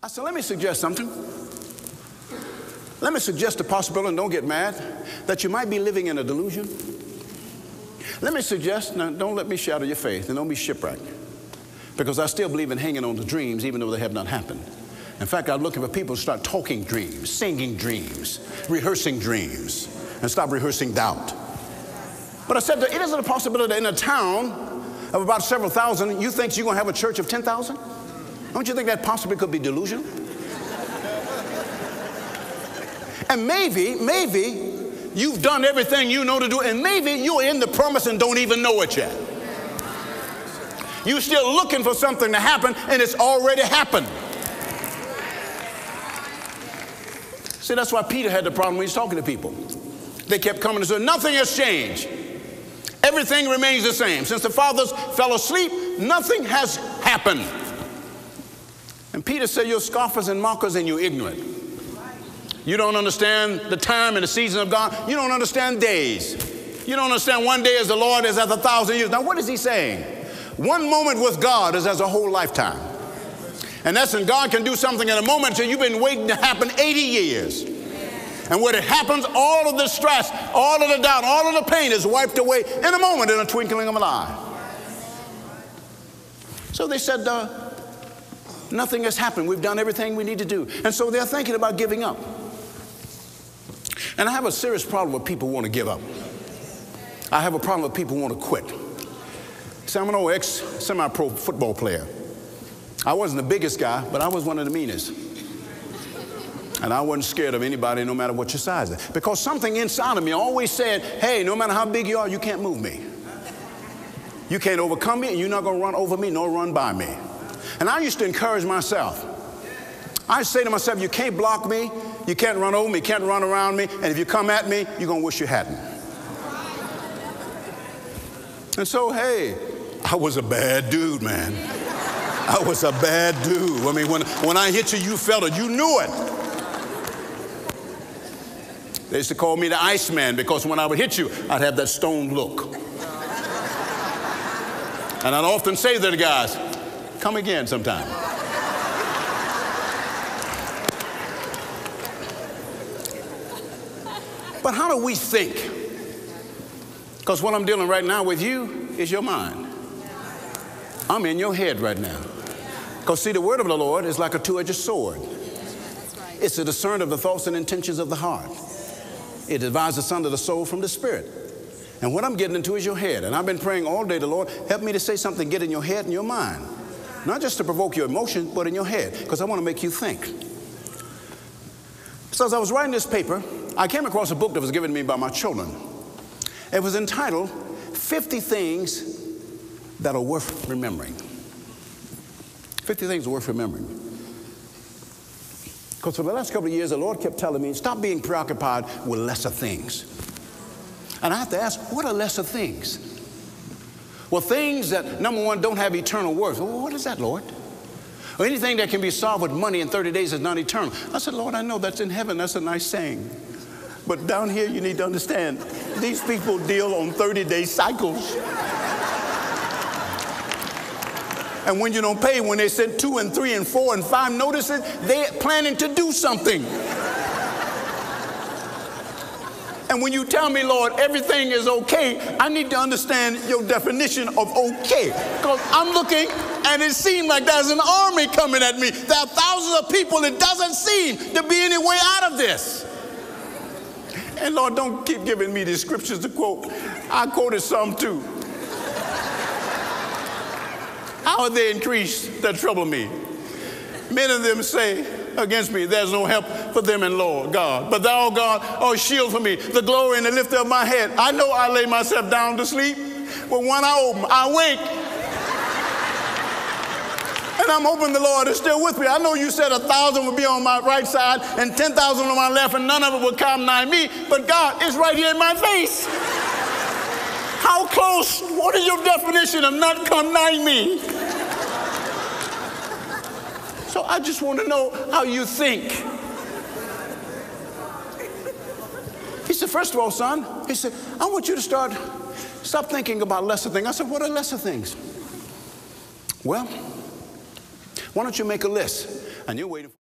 I said, let me suggest something. Let me suggest a possibility, and don't get mad, that you might be living in a delusion. Let me suggest, now don't let me shatter your faith and don't be shipwrecked, because I still believe in hanging on to dreams even though they have not happened. In fact, I'm looking for people to start talking dreams, singing dreams, rehearsing dreams, and stop rehearsing doubt. But I said, it isn't a possibility that in a town of about several thousand, you think you're going to have a church of 10,000? Don't you think that possibly could be delusional? And maybe you've done everything you know to do, and maybe you're in the promise and don't even know it yet. You're still looking for something to happen, and it's already happened. See, that's why Peter had the problem when he's talking to people. They kept coming and said, nothing has changed. Everything remains the same. Since the fathers fell asleep, nothing has happened. And Peter said, you're scoffers and mockers and you're ignorant. You don't understand the time and the season of God. You don't understand days. You don't understand one day as the Lord is as 1,000 years. Now, what is he saying? One moment with God is as a whole lifetime. And that's when God can do something in a moment that you've been waiting to happen 80 years. And when it happens, all of the stress, all of the doubt, all of the pain is wiped away in a moment, in a twinkling of an eye. So they said, nothing has happened. We've done everything we need to do. And so they're thinking about giving up. And I have a serious problem with people who want to give up. I have a problem with people who want to quit. See, I'm an old ex-semi-pro football player. I wasn't the biggest guy, but I was one of the meanest. And I wasn't scared of anybody, no matter what your size is. Because something inside of me always said, hey, no matter how big you are, you can't move me. You can't overcome me, and you're not going to run over me nor run by me. And I used to encourage myself. I say to myself, you can't block me, you can't run over me, you can't run around me, and if you come at me, you're going to wish you hadn't. And so, hey, I was a bad dude, man. I was a bad dude. I mean, when I hit you, you felt it. You knew it. They used to call me the Iceman because when I would hit you, I'd have that stone look. And I'd often say to the guys, come again sometime. But how do we think? Because what I'm dealing right now with you is your mind. I'm in your head right now. Because see, the word of the Lord is like a two-edged sword. It's a discerner of the thoughts and intentions of the heart. It divides asunder the soul from the spirit. And what I'm getting into is your head. And I've been praying all day, the Lord, help me to say something, get in your head and your mind. Not just to provoke your emotion, but in your head, because I want to make you think. So as I was writing this paper, I came across a book that was given to me by my children. It was entitled 50 Things That Are Worth Remembering. 50 things are worth remembering. Because for the last couple of years, the Lord kept telling me, stop being preoccupied with lesser things. And I have to ask, what are lesser things? Well, things that, number one, don't have eternal worth. Well, what is that, Lord? Or anything that can be solved with money in 30 days is not eternal. I said, Lord, I know that's in heaven. That's a nice saying. But down here, you need to understand, these people deal on 30-day cycles. And when you don't pay, when they send 2 and 3 and 4 and 5 notices, they're planning to do something. And when you tell me, Lord, everything is okay, I need to understand your definition of okay. Because I'm looking and it seems like there's an army coming at me. There are thousands of people. It doesn't seem to be any way out of this. And Lord, don't keep giving me these scriptures to quote. I quoted some too. How have they increased that trouble me? Many of them say against me, there's no help for them in Lord God. But thou, God, art a shield for me, the glory and the lifter of my head. I know I lay myself down to sleep, but when I open, I wake. And I'm hoping the Lord is still with me. I know you said 1,000 would be on my right side and 10,000 on my left, and none of it would come nigh me. But God is right here in my face. How close? What is your definition of not come nigh me? So I just want to know how you think. He said, first of all, son, he said, I want you to stop thinking about lesser things. I said, what are lesser things? Well, why don't you make a list and you're waiting for